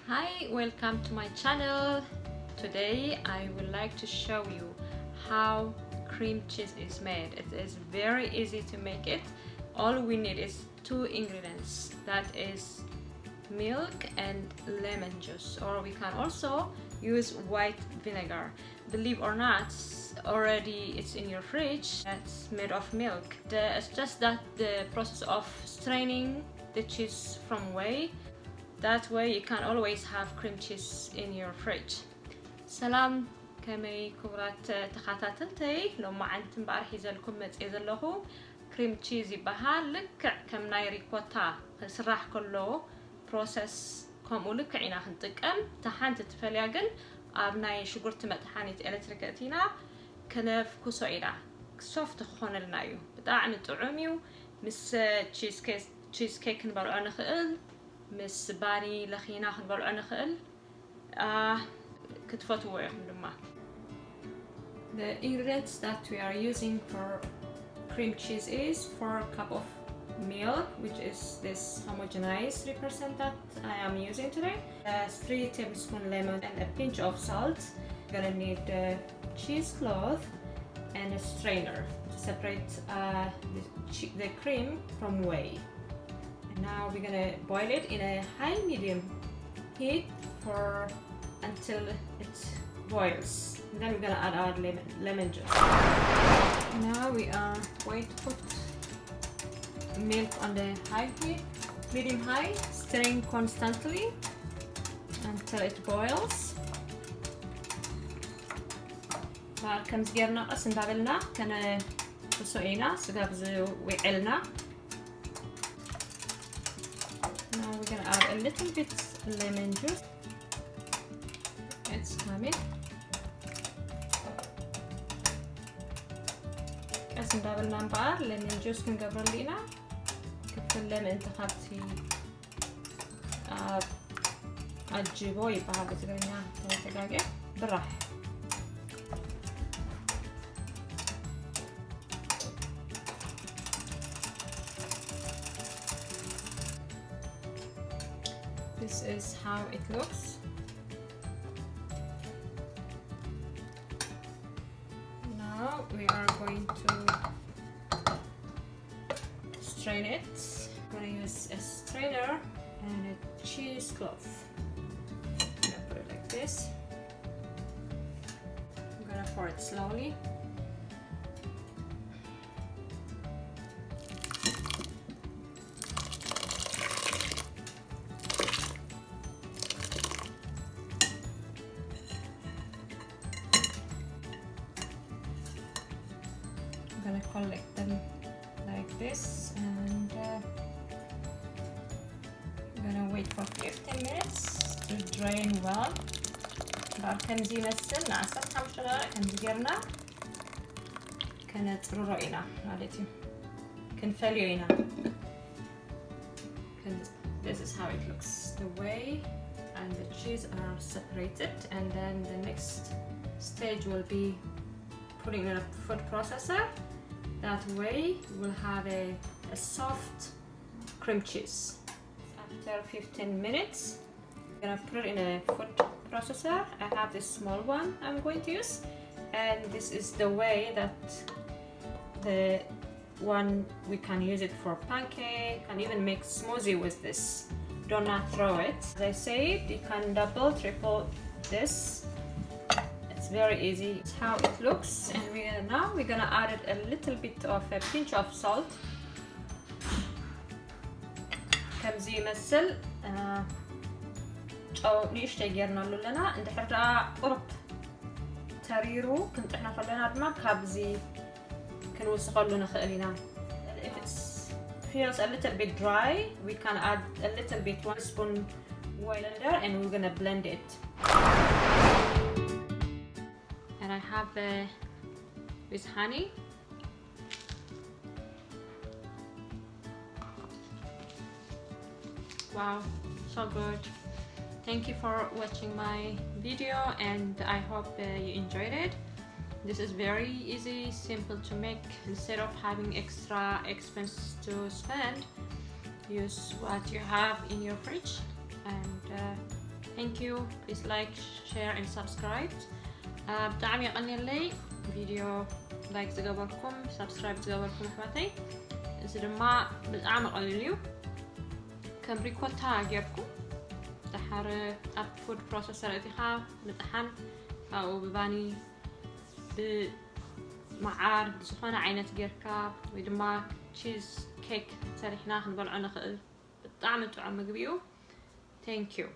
Hi, welcome to my channel. Today I would like to show you how cream cheese is made. It is very easy to make it. All we need is two ingredients, that is milk and lemon juice, or we can also use white vinegar. Believe or not, already it's in your fridge. That's made of milk. It's just that the process of straining the cheese from whey. That way you can always have cream cheese in your fridge. سلام كمي كبرات تخاتاتنتي لو ما عندكم بارح يزلكم متزلهو كريم تشيز يبهال لك كم ناي ريكوتا سراح كله بروسس كم لك عينا خنطقم تحانت تفلياقن ابناي شغرت متحانيت الكتريكاتينا كنف كوسوينا سوفت خون لنايو بتاع طعميو مس تشيز كيك نبلعو نخيل مس باني لخينا نبلعو نخيل The ingredients that we are using for cream cheese is 4 cups of milk, which is this homogenized 3% that I am using today, 3 tablespoons lemon and a pinch of salt. You're gonna need a cheesecloth and a strainer to separate the cream from whey. And now we're gonna boil it in a high-medium heat until it boils. And then we're gonna add our lemon juice. Now we are going to put milk on the high heat, medium high, stirring constantly until it boils. بعد كم زجرنا قسم دابلنا كنا بسوينا سجابز وعلنا. Now we're gonna add a little bit lemon juice. It's coming. As in double number, lemon juice can go lina. كفل lemon تخبتي الجبوي بهذا تقولينها 3 دقائق بالراحة. This is how it looks. Now we are going to strain it. I'm going to use a strainer and a cheesecloth. I'm going to put it like this. I'm going to pour it slowly. I'm gonna collect them like this, and I'm gonna wait for 15 minutes to drain well. بعد كم زي مسل نعصر 5 دقائق كم زجرنا كانت رؤينا مالتي كنفليونا. This is how it looks. The whey and the cheese are separated, and then the next stage will be putting in a food processor. That way we'll have a soft cream cheese. After 15 minutes, I'm gonna put it in a food processor. I have this small one I'm going to use, and this is the way that the one we can use it for pancake and even make smoothie with this. Do not throw it. As I said, you can double, triple this. Very easy. It's how it looks, and we're gonna add a little bit of a pinch of salt. كم زي مسل أو نيش تجرنا لنا عند حرة قرب تريرو كنت إحنا خلينا دما كابزي كنوسق لنا خلينا. If it feels a little bit dry, we can add a little bit 1 spoon blender, and we're gonna blend it. And I have with honey. Wow, so good. Thank you for watching my video, and I hope you enjoyed it. This is very easy, simple to make. Instead of having extra expense to spend, use what you have in your fridge. And Thank you. Please like, share and subscribe. بتعمي قني لي فيديو لايك زغبركم سبسكرايب زغبركم حواتي إذا ما بتعمي قليليو كم ريكوتا غيركم تحر اب فود بروسيسور اتيخا متحن او بباني بمعار زخانة عينة غيركا ويدما تشيز كيك سريحنا نبلعو نخل بتعمل تعمل قبيو. Thank you.